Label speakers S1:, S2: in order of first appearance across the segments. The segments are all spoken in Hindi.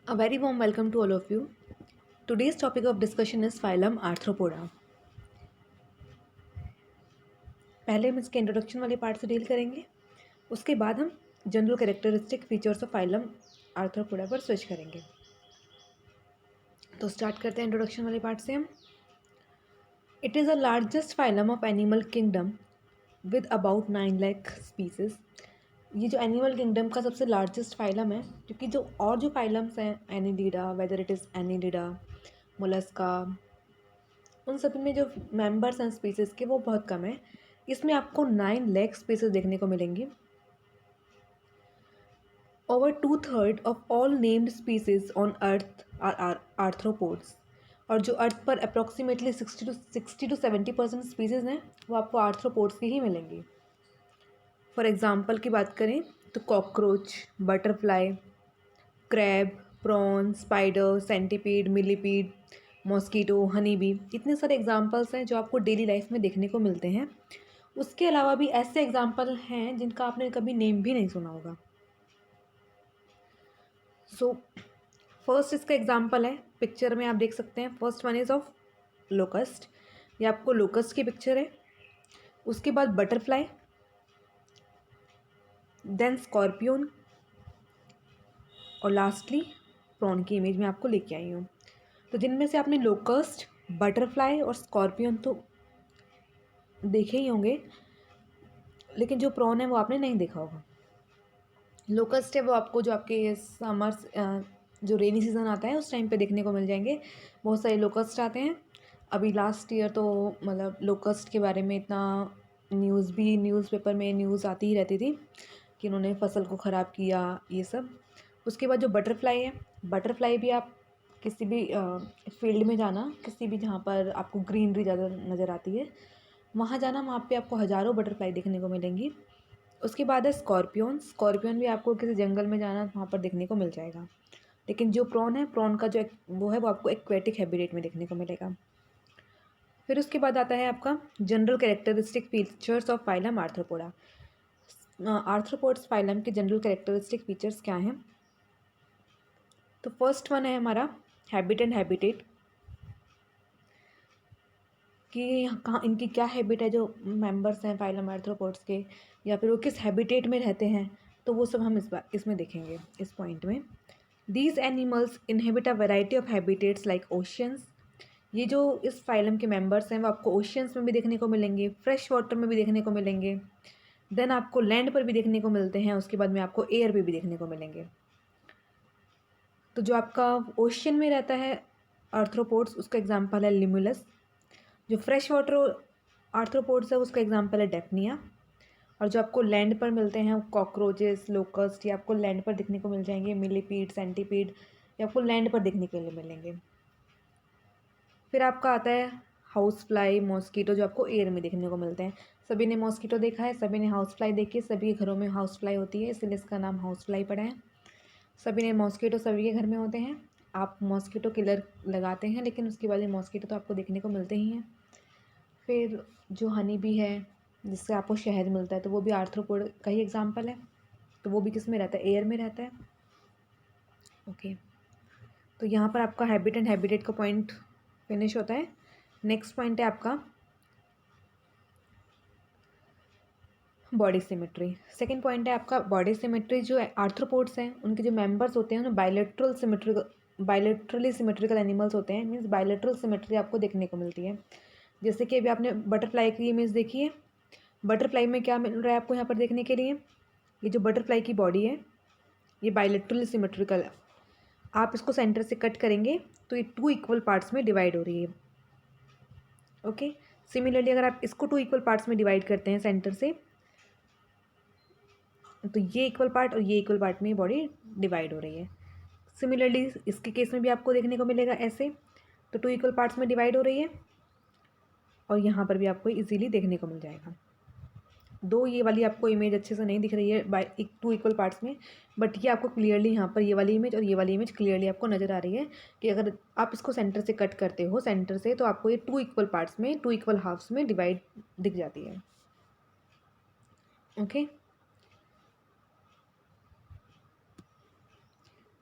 S1: A very warm welcome to all of you. Today's topic of discussion is phylum Arthropoda. पहले हम इसके इंट्रोडक्शन वाले पार्ट से डील करेंगे, उसके बाद हम general characteristic features of phylum arthropoda पर स्विच करेंगे। तो स्टार्ट करते हैं इंट्रोडक्शन वाले पार्ट से हम। It is the largest phylum of animal kingdom with about 9 lakh species. ये जो एनिमल किंगडम का सबसे लार्जेस्ट फाइलम है, क्योंकि जो फाइलम्स हैं Annelida, whether it is Annelida, Mollusca, उन सभी में जो मेंबर्स हैं स्पीसीज़ के वो बहुत कम है। इसमें आपको 9 लाख स्पीसीज देखने को मिलेंगी। Over 2/3 of all named species on earth are arthropods. और जो अर्थ पर अप्रॉक्सीमेटली 60 to 70% स्पीसीज हैं वो आपको आर्थ्रोपोड्स की ही मिलेंगी। फॉर एग्जांपल की बात करें तो cockroach, butterfly, crab, prawn, spider, centipede, millipede, mosquito, honey bee, इतने सारे एग्जांपल्स हैं जो आपको डेली लाइफ में देखने को मिलते हैं। उसके अलावा भी ऐसे एग्जांपल हैं जिनका आपने कभी नेम भी नहीं सुना होगा। सो फर्स्ट इसका एग्जांपल है, पिक्चर में आप देख सकते हैं। First one is of locust. ये आपको लोकस्ट की पिक्चर है। उसके बाद बटरफ्लाई, देन स्कॉर्पियन और लास्टली प्रॉन की इमेज में आपको लेके आई हूँ। तो जिनमें से आपने लोकस्ट, बटरफ्लाई और स्कॉर्पियन तो देखे ही होंगे, लेकिन जो प्रॉन है वो आपने नहीं देखा होगा। लोकस्ट है वो आपको जो आपके समर्स जो रेनी सीज़न आता है उस टाइम पे देखने को मिल जाएंगे। बहुत सारे लोकस्ट आते हैं। अभी लास्ट ईयर तो मतलब लोकस्ट के बारे में इतना न्यूज़पेपर में न्यूज़ आती ही रहती थी कि उन्होंने फसल को ख़राब किया, ये सब। उसके बाद जो बटरफ्लाई है, बटरफ्लाई भी आप किसी भी फील्ड में जाना, किसी भी जहाँ पर आपको ग्रीनरी ज़्यादा नज़र आती है वहाँ जाना, वहाँ पे आपको हज़ारों बटरफ्लाई देखने को मिलेंगी। उसके बाद है स्कॉर्पियन। स्कॉर्पियन भी आपको किसी जंगल में जाना वहाँ पर देखने को मिल जाएगा। लेकिन जो प्रॉन है, प्रॉन का जो वो है वो आपको एक्वेटिक हैबिटेट में देखने को मिलेगा। फिर उसके बाद आता है आपका general characteristic features of phylum arthropoda. Arthropods phylum के जनरल कैरेक्टरिस्टिक फीचर्स क्या हैं? तो फर्स्ट वन है हमारा हैबिट एंड हैबिटेट, कि कहाँ इनकी क्या हैबिट है, जो मेंबर्स हैं फाइलम आर्थ्रोपोड्स के, या फिर वो किस हैबिटेट में रहते हैं, तो वो सब हम इसमें देखेंगे इस पॉइंट में। These animals inhabit a variety of habitats like oceans. ये जो इस फाइलम के मेंबर्स हैं वो आपको ओशियंस में भी देखने को मिलेंगे, फ्रेश वाटर में भी देखने को मिलेंगे, देन आपको लैंड पर भी देखने को मिलते हैं, उसके बाद में आपको एयर पे भी देखने को मिलेंगे। तो जो आपका ओशियन में रहता है आर्थ्रोपोड्स, उसका एग्जाम्पल है लिमुलस। जो फ्रेश वाटर आर्थ्रोपोड्स है उसका एग्जाम्पल है डेफनिया। और जो आपको लैंड पर मिलते हैं कॉकरोचेस, लोकस्ट, ये आपको लैंड पर देखने को मिल जाएंगे। मिलीपीड, सेंटीपीड, ये आपको लैंड पर देखने के लिए मिलेंगे। फिर आपका आता है हाउस फ्लाई, मॉस्कीटो, जो आपको एयर में देखने को मिलते हैं। सभी ने मॉस्कीटो देखा है, सभी ने हाउस फ्लाई देखी है, सभी के घरों में हाउस फ्लाई होती है, इसलिए इसका नाम हाउस फ्लाई पड़ा है। सभी ने मॉस्कीटो सभी के घर में होते हैं। आप मॉस्कीटो किलर लगाते हैं, लेकिन उसके बाद मॉस्कीटो तो आपको देखने को मिलते ही हैं। फिर जो हनी बी है जिससे आपको शहद मिलता है, तो वो भी आर्थ्रोपोड का ही एग्जाम्पल है। तो वो भी किस में रहता है? एयर में रहता है। ओके, तो यहाँ पर आपका हैबिट एंड हैबिटेट का पॉइंट फिनिश होता है। नेक्स्ट पॉइंट है आपका बॉडी सिमेट्री। सेकेंड पॉइंट है आपका बॉडी सिमेट्री। जो आर्थ्रोपोड्स हैं उनके जो मेंबर्स होते हैं उन्हें बायलेटरली सिमेट्रिकल एनिमल्स होते हैं, मीन्स बायलेटरल सिमेट्री आपको देखने को मिलती है। जैसे कि अभी आपने बटरफ्लाई की इमेज देखी है। बटरफ्लाई में क्या मिल रहा है आपको यहाँ पर देखने के लिए? ये जो बटरफ्लाई की बॉडी है ये बायलेटरली सिमेट्रिकल है। आप इसको सेंटर से कट करेंगे तो ये 2 इक्वल पार्ट्स में डिवाइड हो रही है। ओके, सिमिलरली अगर आप इसको 2 इक्वल पार्ट्स में डिवाइड करते हैं सेंटर से, तो ये इक्वल पार्ट और ये इक्वल पार्ट में बॉडी डिवाइड हो रही है। सिमिलरली इसके केस में भी आपको देखने को मिलेगा ऐसे, तो 2 इक्वल पार्ट्स में डिवाइड हो रही है, और यहाँ पर भी आपको इजीली देखने को मिल जाएगा। दो ये वाली आपको इमेज अच्छे से नहीं दिख रही है बाय 2 इक्वल पार्ट्स में, बट ये आपको क्लियरली यहाँ पर ये वाली इमेज और ये वाली इमेज क्लियरली आपको नज़र आ रही है कि अगर आप इसको सेंटर से कट करते हो सेंटर से, तो आपको ये 2 इक्वल पार्ट्स में, 2 इक्वल हाफ्स में डिवाइड दिख जाती है। ओके,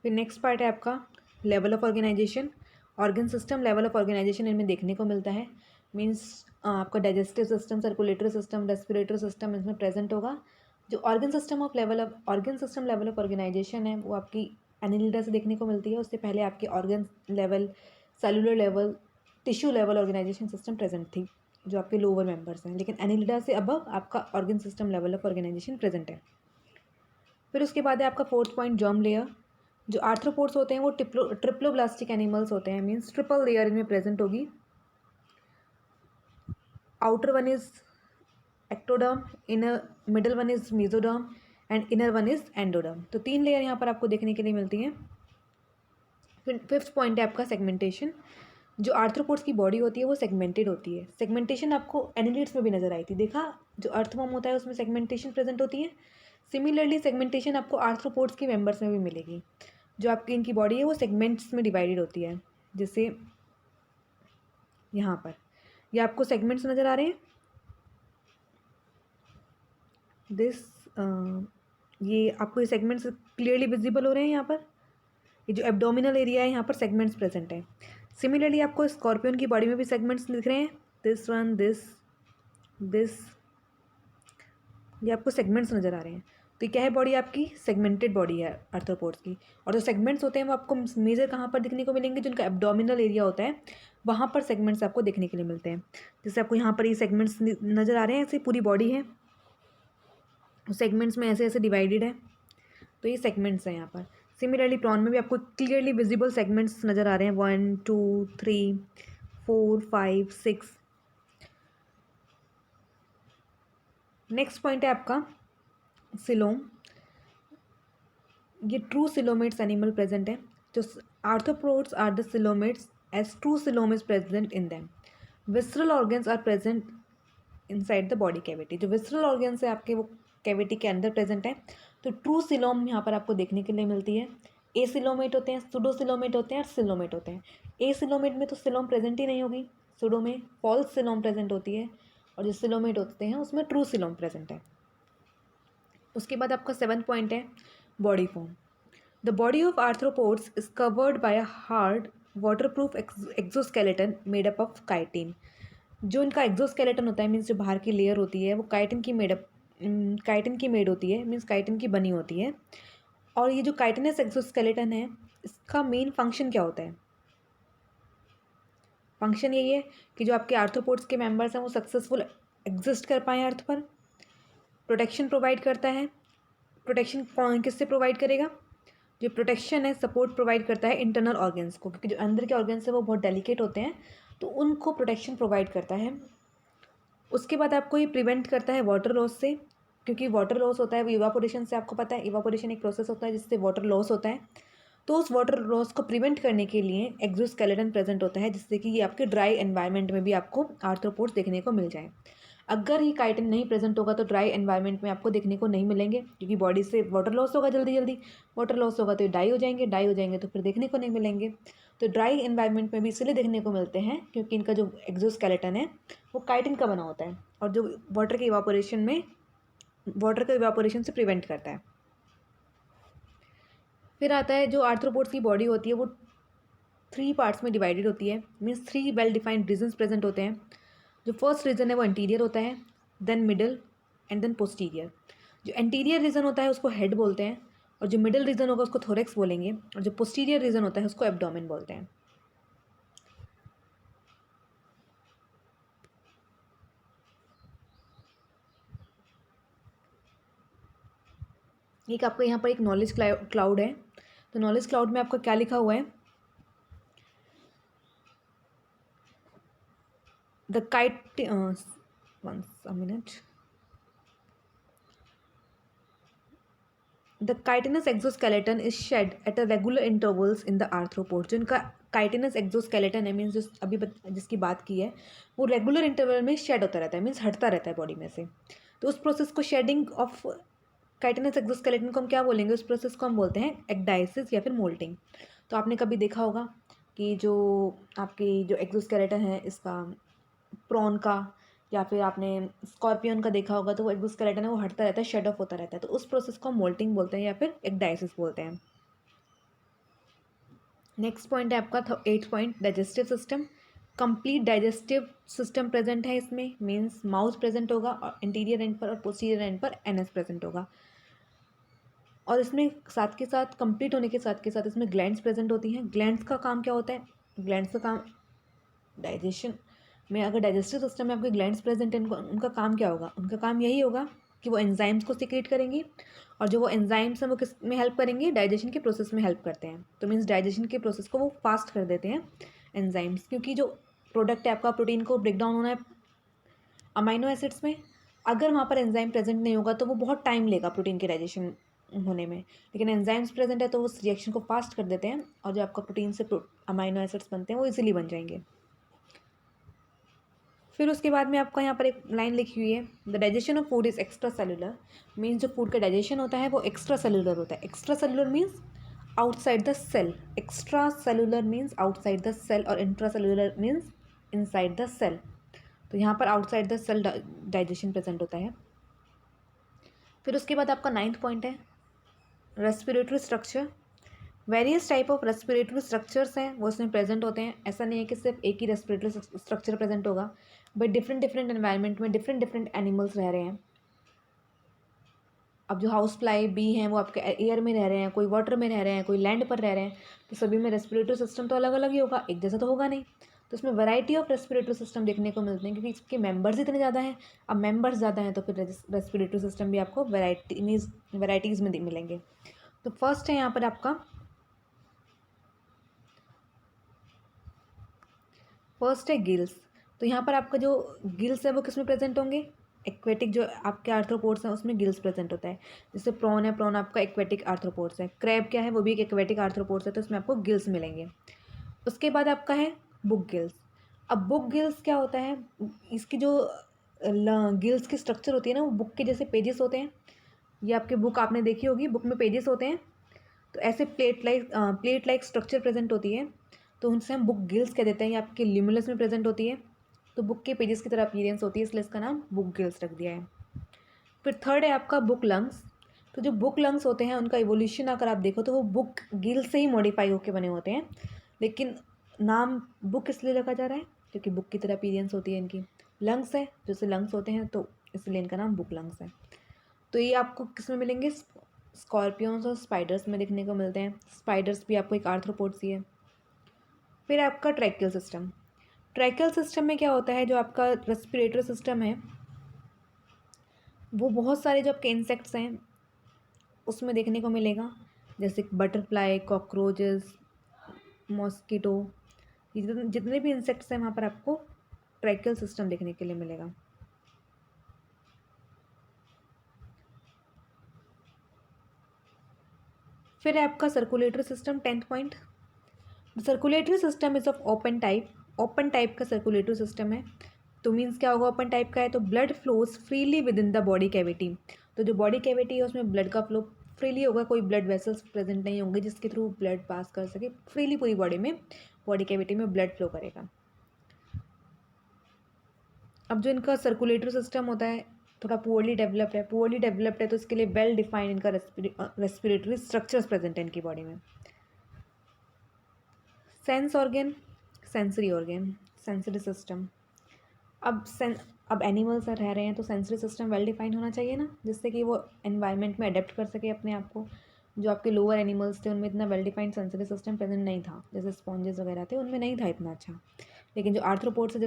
S1: फिर नेक्स्ट पार्ट है आपका level of organisation. Organ system, level of organisation इनमें देखने को मिलता है। मीन्स आपका digestive system, circulatory system, respiratory system इसमें प्रेजेंट होगा। जो organ system level of organisation है वो आपकी एनिलिडा से देखने को मिलती है। उससे पहले आपके organ level, cellular level, tissue level organisation system present थी जो आपके लोअर मेंबर्स हैं, लेकिन एनिलिडा से अबव आपका organ system level of organisation present है। फिर उसके बाद है आपका फोर्थ पॉइंट, जर्म लेयर। जो आर्थ्रोपोड्स होते हैं वो ट्रिप्लोब्लास्टिक एनिमल्स होते हैं, मीन्स ट्रिपल लेयर इनमें प्रेजेंट होगी। Outer one is ectoderm, inner middle one is mesoderm and inner one is endoderm. तो 3 लेयर यहाँ पर आपको देखने के लिए मिलती हैं। फिर फिफ्थ पॉइंट है आपका सेगमेंटेशन। जो आर्थ्रोपोड्स की बॉडी होती है वो सेगमेंटेड होती है। सेगमेंटेशन आपको एनिलिड्स में भी नजर आई थी, देखा जो अर्थवॉर्म होता है उसमें सेगमेंटेशन प्रेजेंट होती है। सिमिलरली सेगमेंटेशन आपको आर्थ्रोपोड्स की मेंबर्स में भी मिलेगी। जो आपकी इनकी बॉडी है वो सेगमेंट्स में डिवाइडेड होती है, जैसे यहाँ पर ये आपको सेगमेंट्स नज़र आ रहे हैं। दिस ये आपको ये सेगमेंट्स क्लियरली विजिबल हो रहे हैं। यहाँ पर ये जो एब्डोमिनल एरिया है यहाँ पर सेगमेंट्स प्रेजेंट है। सिमिलरली आपको स्कॉर्पियन की बॉडी में भी सेगमेंट्स दिख रहे हैं, दिस वन, दिस, ये आपको सेगमेंट्स नज़र आ रहे हैं। तो ये क्या है, बॉडी आपकी सेगमेंटेड बॉडी है आर्थ्रोपोड्स की। और जो सेगमेंट्स होते हैं वो आपको मेजर कहाँ पर देखने को मिलेंगे, जिनका एब्डोमिनल एरिया होता है वहाँ पर सेगमेंट्स आपको देखने के लिए मिलते हैं। जैसे आपको यहाँ पर ये सेगमेंट्स नज़र आ रहे हैं, ऐसे पूरी बॉडी है, सेगमेंट्स में ऐसे ऐसे डिवाइडेड है, तो ये सेगमेंट्स हैं यहाँ पर। सिमिलरली प्रॉन में भी आपको क्लियरली विजिबल सेगमेंट्स नज़र आ रहे हैं, 1 2 3 4 5 6। नेक्स्ट पॉइंट है आपका सिलोम। ये ट्रू सिलोमेट्स एनिमल प्रेजेंट है। जो arthropods are the coelomates as true coelom is present in them. Visceral organs are present inside the body cavity. जो विसरल ऑर्गन्स है आपके वो कैविटी के अंदर प्रेजेंट है। तो ट्रू सिलोम यहाँ पर आपको देखने के लिए मिलती है। ए सिलोमेट होते हैं, सुडो सिलोमेट होते हैं और सिलोमेट होते हैं। ए सिलोमेट में तो सिलोम प्रेजेंट ही नहीं होगी, सुडो में फॉल्स सिलोम प्रेजेंट होती है, और जो सिलोमेट होते हैं उसमें ट्रू सिलोम प्रेजेंट है। उसके बाद आपका 7th पॉइंट है body form. The body of arthropods is covered by a hard waterproof exoskeleton made up of chitin. जो इनका एक्सोस्केलेटन होता है, मीन्स जो बाहर की लेयर होती है वो काइटिन की मेड होती है, मीन्स काइटिन की बनी होती है। और ये जो काइटिनस एक्सोस्केलेटन है इसका मेन फंक्शन क्या होता है? फंक्शन यही है कि जो आपके आर्थ्रोपोड्स के मेंबर्स हैं वो सक्सेसफुल एग्जिस्ट कर पाएँ अर्थ पर। प्रोटेक्शन प्रोवाइड करता है। प्रोटेक्शन कौन किससे प्रोवाइड करेगा? जो प्रोटेक्शन है सपोर्ट प्रोवाइड करता है इंटरनल ऑर्गन्स को, क्योंकि जो अंदर के ऑर्गन्स हैं वो बहुत डेलिकेट होते हैं, तो उनको प्रोटेक्शन प्रोवाइड करता है। उसके बाद आपको ये प्रिवेंट करता है वाटर लॉस से, क्योंकि वाटर लॉस होता है वो इवापोरेशन से, आपको पता है इवापोरेशन एक प्रोसेस होता है जिससे वाटर लॉस होता है। तो उस वाटर लॉस को प्रिवेंट करने के लिए एक्सोस्केलेटन प्रेजेंट होता है, जिससे कि ये आपके ड्राई एनवायरनमेंट में भी आपको आर्थ्रोपोड्स देखने को मिल जाए। अगर ये काइटिन नहीं प्रेजेंट होगा तो ड्राई एनवायरनमेंट में आपको देखने को नहीं मिलेंगे, क्योंकि बॉडी से वाटर लॉस होगा जल्दी वाटर लॉस होगा तो ये डाई हो जाएंगे तो फिर देखने को नहीं मिलेंगे। तो ड्राई एनवायरनमेंट में भी इसलिए देखने को मिलते हैं क्योंकि इनका जो एक्सोस्केलेटन है वो काइटिन का बना होता है, और जो वाटर के इवापोरेशन से प्रिवेंट करता है। फिर आता है जो आर्थ्रोपोड्स की बॉडी होती है वो 3 पार्ट्स में डिवाइडेड होती है, means 3 well defined regions present होते हैं। जो फर्स्ट रीजन है वो एंटीरियर होता है, then middle and then posterior. जो एंटीरियर रीजन होता है उसको हेड बोलते हैं, और जो मिडल रीजन होगा उसको थोरेक्स बोलेंगे, और जो पोस्टीरियर रीजन होता है उसको एब्डोमेन बोलते हैं। एक आपका यहाँ पर एक नॉलेज क्लाउड है। तो नॉलेज क्लाउड में आपका क्या लिखा हुआ है? The kite once a minute. The chitinous exoskeleton is shed at a regular intervals in the arthropod। जो इनका chitinous exoskeleton है, मीन्स जिसकी बात की है वो रेगुलर इंटरवल में शेड होता रहता है, मीन्स हटता रहता है बॉडी में से। तो उस प्रोसेस को शेडिंग ऑफ काइटिनस एक्सोस्केलेटन को हम क्या बोलेंगे? उस प्रोसेस को हम बोलते हैं एक्डाइसिस या फिर मोल्टिंग। तो आपने कभी देखा होगा कि जो आपकी जो एक्सोस्केलेटन है इसका प्रॉन का या फिर आपने स्कॉर्पियन का देखा होगा, तो वो एक्सोस्केलेटन है वो हटता रहता है, शेड ऑफ होता रहता है, तो उस प्रोसेस को हम मोल्टिंग बोलते हैं या फिर एक्डाइसिस बोलते हैं। नेक्स्ट पॉइंट है आपका 8th point, digestive system. Complete digestive system present है इसमें, मीन्स माउथ प्रेजेंट होगा और इंटीरियर एंड पर और पोस्टीरियर एंड पर एनएस प्रेजेंट होगा। और इसमें साथ के साथ कंप्लीट होने के साथ इसमें ग्लैंड्स प्रेजेंट होती हैं। ग्लैंड्स का काम क्या होता है? ग्लैंड्स का काम डाइजेशन में, अगर डाइजेस्टिव सिस्टम में आपके ग्लैंड्स प्रेजेंट हैं, उनका काम क्या होगा? उनका काम यही होगा कि वो एंजाइम्स को सिक्रेट करेंगी, और जो वो एंजाइम्स हैं वो किस में हेल्प करेंगे? डाइजेशन के प्रोसेस में हेल्प करते हैं। तो मीन्स डाइजेशन के प्रोसेस को वो फास्ट कर देते हैं एंजाइम्स, क्योंकि जो प्रोडक्ट है आपका, प्रोटीन को ब्रेक डाउन होना है अमाइनो एसिड्स में, अगर वहाँ पर एंजाइम प्रेजेंट नहीं होगा तो वो बहुत टाइम लेगा प्रोटीन के डाइजेशन होने में। लेकिन एंजाइम्स प्रेजेंट है तो उस रिएक्शन को फास्ट कर देते हैं, और जो आपका प्रोटीन से अमाइनो एसिड्स बनते हैं वो इजीली बन जाएंगे। फिर उसके बाद में आपका यहाँ पर एक लाइन लिखी हुई है, the digestion of food is extracellular. Means जो फूड का डाइजेशन होता है वो एक्स्ट्रा सेलुलर होता है। Extracellular means outside the cell, extracellular means outside the cell, और intracellular means inside the cell. तो यहाँ पर outside the cell digestion present होता है। फिर उसके बाद आपका 9th पॉइंट है, respiratory structure. Various type of respiratory structures हैं वो इसमें प्रेजेंट होते हैं। ऐसा नहीं है कि सिर्फ एक ही रेस्पिरेटरी स्ट्रक्चर प्रेजेंट होगा, बट डिफरेंट डिफरेंट एनवायरनमेंट में डिफरेंट डिफरेंट एनिमल्स रह रहे हैं। अब जो हाउस फ्लाई बी हैं वो आपके एयर में रह रहे हैं, कोई वाटर में रह रहे हैं, कोई लैंड पर रह रहे हैं, तो सभी में रेस्पिरेटरी सिस्टम तो अलग अलग ही होगा, एक जैसा तो होगा नहीं। तो इसमें वैरायटी ऑफ रेस्पिरेटरी सिस्टम देखने को मिलते हैं, क्योंकि इसके मेंबर्स इतने ज़्यादा हैं। अब मेंबर्स ज़्यादा हैं तो फिर रेस्पिरेटरी सिस्टम भी आपको वैराइटीज़ में मिलेंगे। तो फर्स्ट है यहाँ पर आपका, फर्स्ट है गिल्स। तो यहाँ पर आपका जो गिल्स है वो किस में प्रेजेंट होंगे? एक्वेटिक जो आपके आर्थ्रोपोड्स हैं उसमें गिल्स प्रेजेंट होता है। जैसे प्रॉन है, प्रॉन आपका एक्वेटिक आर्थ्रोपोड्स है। क्रैब क्या है? वो भी एक एक्वेटिक आर्थ्रोपोड्स है, तो इसमें आपको गिल्स मिलेंगे। उसके बाद आपका है बुक गिल्स। अब बुक गिल्स क्या होता है? इसकी जो गिल्स की स्ट्रक्चर होती है ना, वो बुक के जैसे पेजेस होते हैं। ये आपके बुक आपने देखी होगी, बुक में पेजेस होते हैं, तो ऐसे प्लेट लाइक स्ट्रक्चर प्रेजेंट होती है, तो उनसे हम बुक गिल्स कह देते हैं। ये आपके ल्यूमिनस में प्रेजेंट होती है, तो बुक के पेजेस की तरह अपीयरेंस होती है, इसलिए इसका नाम बुक गिल्स रख दिया है। फिर थर्ड है आपका बुक लंग्स। तो जो बुक लंग्स होते हैं उनका इवोल्यूशन अगर आप देखो तो वो बुक गिल से ही मॉडिफाई होकर बने होते हैं, लेकिन नाम बुक इसलिए रखा जा रहा है क्योंकि बुक की तरह अपीयरेंस होती है इनकी। लंग्स है, जैसे लंग्स होते हैं तो इसलिए इनका नाम बुक लंग्स है। तो ये आपको किस में मिलेंगे? स्कॉर्पियंस और स्पाइडर्स में देखने को मिलते हैं। स्पाइडर्स भी आपको एक आर्थ्रोपोड्स ही है। फिर आपका ट्रैकियल सिस्टम। ट्रैकियल सिस्टम में क्या होता है? जो आपका रेस्पिरेटरी सिस्टम है वो बहुत सारे जो आपके इंसेक्ट्स हैं उसमें देखने को मिलेगा, जैसे बटरफ्लाई, कॉकरोचेस, मॉस्किटो, ये जितने भी इंसेक्ट्स हैं वहाँ पर आपको ट्रैकियल सिस्टम देखने के लिए मिलेगा। फिर है आपका circulatory system, 10th point. Circulatory system is of open type. Open type का सर्कुलेटरी सिस्टम है, तो मीन्स क्या होगा? ओपन टाइप का है तो blood flows freely with in the body cavity. तो जो बॉडी कैविटी है उसमें ब्लड का फ्लो फ्रीली होगा, कोई ब्लड वेसल्स प्रेजेंट नहीं होंगे जिसके थ्रू ब्लड पास कर सके फ्रीली पूरी बॉडी में, बॉडी कैविटी में ब्लड फ्लो करेगा। अब जो इनका सर्कुलेटरी सिस्टम होता है थोड़ा पुअरली डेवलप्ड है, तो इसके लिए वेल डिफाइंड इनका रेस्पिरेटरी स्ट्रक्चर्स प्रेजेंट है इनकी बॉडी में। Sense organ, sensory organ, sensory system. अब एनिमल्स रह रहे हैं तो सेंसरी सिस्टम वेल डिफाइंड होना चाहिए ना, जिससे कि वो एनवायरनमेंट में अडेप्ट कर सके अपने आप को। जो आपके लोअर एनिमल्स थे उनमें इतना well defined sensory system present नहीं था, जैसे स्पॉन्जेस वगैरह थे उनमें नहीं था इतना अच्छा। लेकिन जो आर्थ्रोपोड्स है,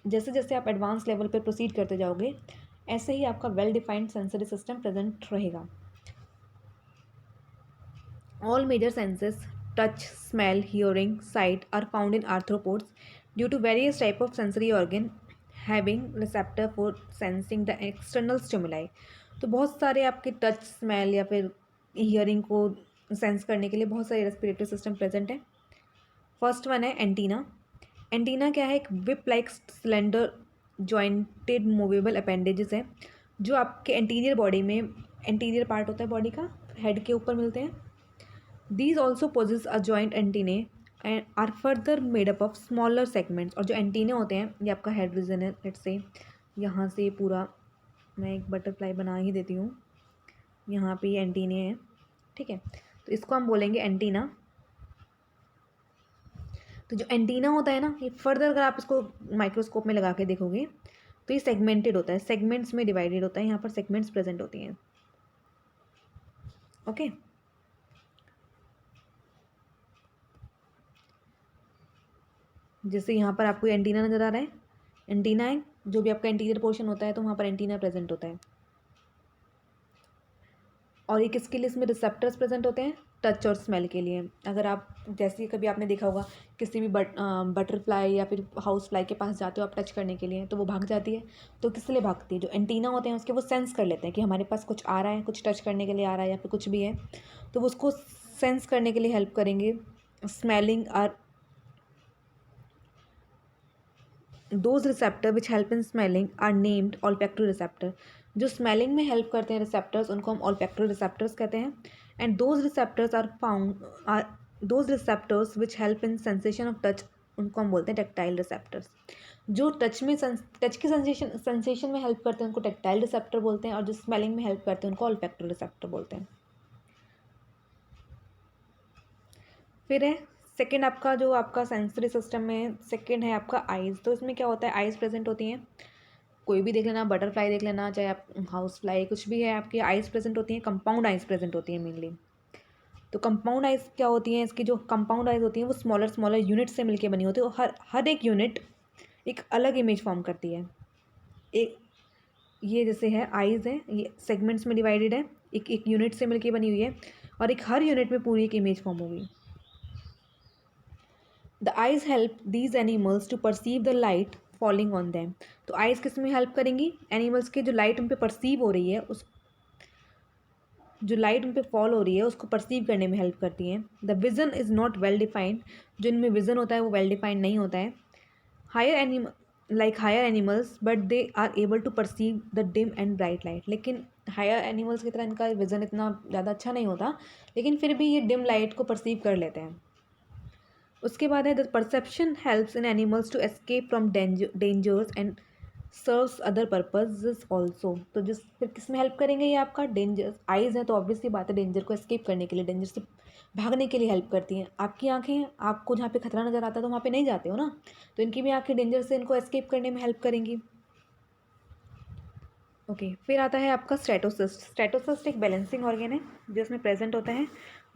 S1: जैसे जैसे आप एडवांस लेवल पर प्रोसीड करते जाओगे ऐसे ही आपका well defined sensory system present रहेगा। All major senses, touch, smell, hearing, sight, are found in arthropods due to various type of sensory organ having receptor for sensing the external stimuli। तो बहुत सारे आपके टच, स्मेल या फिर हियरिंग को सेंस करने के लिए बहुत सारे रेस्पिरेटरी सिस्टम प्रेजेंट है। फर्स्ट वन है एंटीना। एंटीना क्या है? एक whip like cylinder jointed movable appendages है जो आपके एंटीरियर बॉडी में, एंटीरियर पार्ट होता है बॉडी का, हेड के ऊपर मिलते हैं। These also possess a joint antennae and are further made up of smaller segments। और जो एंटीने होते हैं, ये आपका हेड रीजन है, लेट्स से यहाँ से पूरा मैं एक बटरफ्लाई बना ही देती हूँ, यहाँ पे ये एंटीने हैं, ठीक है, तो इसको हम बोलेंगे एंटीना। तो जो एंटीना होता है ना, ये फर्दर अगर आप इसको माइक्रोस्कोप में लगा के देखोगे तो ये सेगमेंटेड होता है, सेगमेंट्स में डिवाइडेड होता है, यहाँ पर सेगमेंट्स प्रेजेंट होती हैं। ओके, जैसे यहाँ पर आपको एंटीना नज़र आ रहा है, एंटीना है, जो भी आपका इंटीरियर पोर्शन होता है तो वहाँ पर एंटीना प्रेजेंट होता है। और ये किसके लिए इसमें रिसेप्टर्स प्रेजेंट होते हैं? टच और स्मेल के लिए। अगर आप जैसे कभी आपने देखा होगा किसी भी बटरफ्लाई या फिर हाउस फ्लाई के पास जाते हो आप टच करने के लिए, तो वो भाग जाती है। तो किस लिए भागती है? जो एंटीना होते हैं उसके वो सेंस कर लेते हैं कि हमारे पास कुछ आ रहा है, कुछ टच करने के लिए आ रहा है या फिर कुछ भी है, तो वो उसको सेंस करने के लिए हेल्प करेंगे। Smelling are those receptor which help in smelling are named olfactory receptor. जो स्मेलिंग में हेल्प करते हैं रिसेप्टर्स उनको हम ऑल्फैक्टरी रिसेप्टर्स कहते हैं। And those receptors are those receptors which help in sensation of touch, उनको हम बोलते हैं टेक्टाइल रिसेप्टर्स। जो टच की सेंसेशन में हेल्प करते हैं उनको टेक्टाइल रिसेप्टर बोलते हैं, और जो स्मेलिंग में हेल्प करते हैं उनको ऑल्फैक्टरी रिसेप्टर बोलते हैं। फिर है सेकेंड, आपका जो आपका सेंसरी सिस्टम में सेकेंड है आपका आइज़। तो इसमें क्या होता है, आइज़ प्रेजेंट होती हैं, कोई भी देख लेना, बटरफ्लाई देख लेना, चाहे आप हाउस फ्लाई कुछ भी है, आपकी आइज़ प्रेजेंट होती हैं, कंपाउंड आइज़ प्रेजेंट होती हैं मेनली। तो कंपाउंड आइज़ क्या होती हैं, इसकी जो कंपाउंड आइज़ होती हैं वो स्मॉलर स्मॉलर यूनिट से मिलकर बनी होती है, और हर एक यूनिट एक अलग इमेज फॉर्म करती है। एक ये जैसे है आइज़ है, ये सेगमेंट्स में डिवाइडेड है, एक एक यूनिट से मिलकर बनी हुई है, और एक हर यूनिट में पूरी एक इमेज फॉर्म होगी। The eyes help these animals to perceive the light falling on them. तो आइज़ किस में हेल्प करेंगी? एनिमल्स के जो लाइट उन पर परसीव हो रही है, उस जो लाइट उन पर फॉल हो रही है उसको परसीव करने में हेल्प करती हैं। The vision is not well defined, जो इनमें विज़न होता है वो वेल डिफाइंड नहीं होता है। Higher animals but they are able to perceive the dim and bright light. लेकिन हायर एनिमल्स की तरह इनका विज़न इतना ज़्यादा अच्छा नहीं होता, लेकिन फिर भी ये डिम लाइट को परसीव कर लेते हैं। उसके बाद है the perception helps in animals to escape from dangers and serves other purposes also. तो जिस फिर किस में हेल्प करेंगे ये आपका? डेंजर आइज़ है तो ऑब्वियसली बात है डेंजर को एस्केप करने के लिए, डेंजर से भागने के लिए हेल्प करती हैं। आपकी आंखें आपको जहाँ पे खतरा नज़र आता है तो वहाँ पे नहीं जाते हो ना, तो इनकी भी आंखें डेंजर से इनको एस्केप करने में हेल्प करेंगी। ओके, फिर आता है आपका स्ट्रेटोसिस्ट। स्ट्रेटोसिस्ट एक बैलेंसिंग ऑर्गन है जो इसमें प्रेजेंट होता है,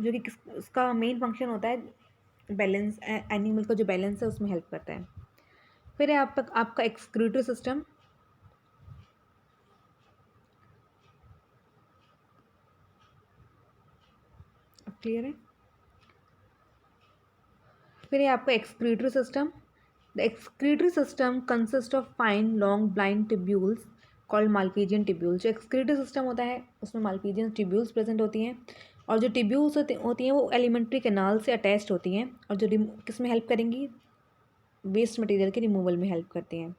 S1: जो कि उसका मेन फंक्शन होता है बैलेंस, एनिमल का जो बैलेंस है उसमें हेल्प करता है। फिर है आपका एक्सक्रीटरी सिस्टम। क्लियर है? फिर है आपका excretory system. The excretory system consist of fine long blind tubules called Malpighian tubules. जो एक्सक्रीटरी सिस्टम होता है उसमें माल्पीजियन टिब्यूल्स प्रेजेंट होती हैं, और जो टिब्यूल्स होती हैं वो एलिमेंट्री कैनाल से अटैच्ड होती हैं, और जो किस में हेल्प करेंगी? वेस्ट मटेरियल के रिमूवल में हेल्प करती हैं।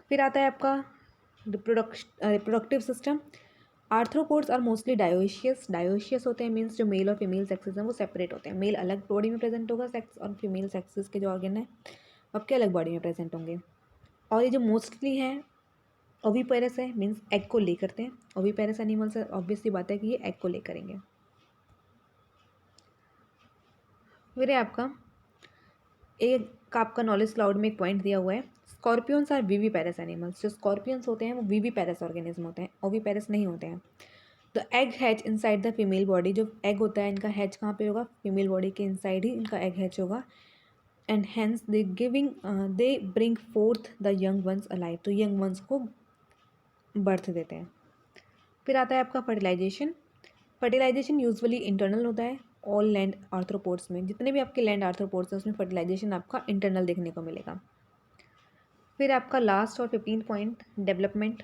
S1: फिर आता है आपका reproductive system. Arthropods are mostly dioecious. Dioecious होते हैं मीन्स जो मेल और फीमेल सेक्सेस हैं वो सेपरेट होते हैं। मेल अलग बॉडी में प्रेजेंट होगा सेक्स, और फीमेल सेक्सेस के जो ऑर्गन है आपके अलग बॉडी में प्रेजेंट होंगे। और ये जो मोस्टली हैं ओवीपेरस है, मीन्स एग को ले करते हैं। ओवीपेरस एनिमल्स है, ऑब्वियसली बात है कि ये एग को ले करेंगे। फिर है आपका नॉलेज क्लाउड में एक पॉइंट दिया हुआ है, स्कॉर्पियंस आर वीवीपेरस एनिमल्स। जो स्कॉर्पियंस होते हैं वो वीवीपेरस ऑर्गेनिज्म होते हैं, ओवीपेरस नहीं होते हैं। The egg hatch inside the female body. जो एग होता है इनका हैच कहाँ पे होगा? फीमेल बॉडी के इनसाइड ही इनका एग हैच होगा। And hence they bring fourth the young ones alive. तो यंग वंस को बर्थ देते हैं। फिर आता है आपका फर्टिलाइजेशन। फर्टिलाइजेशन यूजुअली इंटरनल होता है ऑल लैंड आर्थ्रोपोड्स में। जितने भी आपके लैंड आर्थ्रोपोड्स हैं उसमें फर्टिलाइजेशन आपका इंटरनल देखने को मिलेगा। फिर आपका लास्ट और 15 point, development.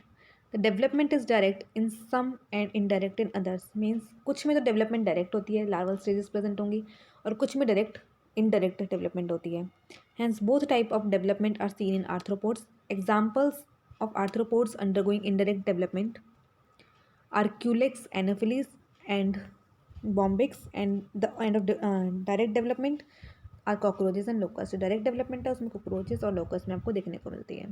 S1: The development is direct in some and indirect in others. Means कुछ में तो डेवलपमेंट डायरेक्ट होती है, लार्वल स्टेजेस प्रेजेंट होंगी, और कुछ में डायरेक्ट इनडायरेक्ट डेवलपमेंट होती है। Hence both type of development are seen in arthropods. Examples of arthropods undergoing indirect development are Culex, Anopheles, and Bombyx, and the end of direct development are cockroaches and locusts। जो डायरेक्ट डेवलपमेंट है उसमें cockroaches और locust में आपको देखने को मिलती है।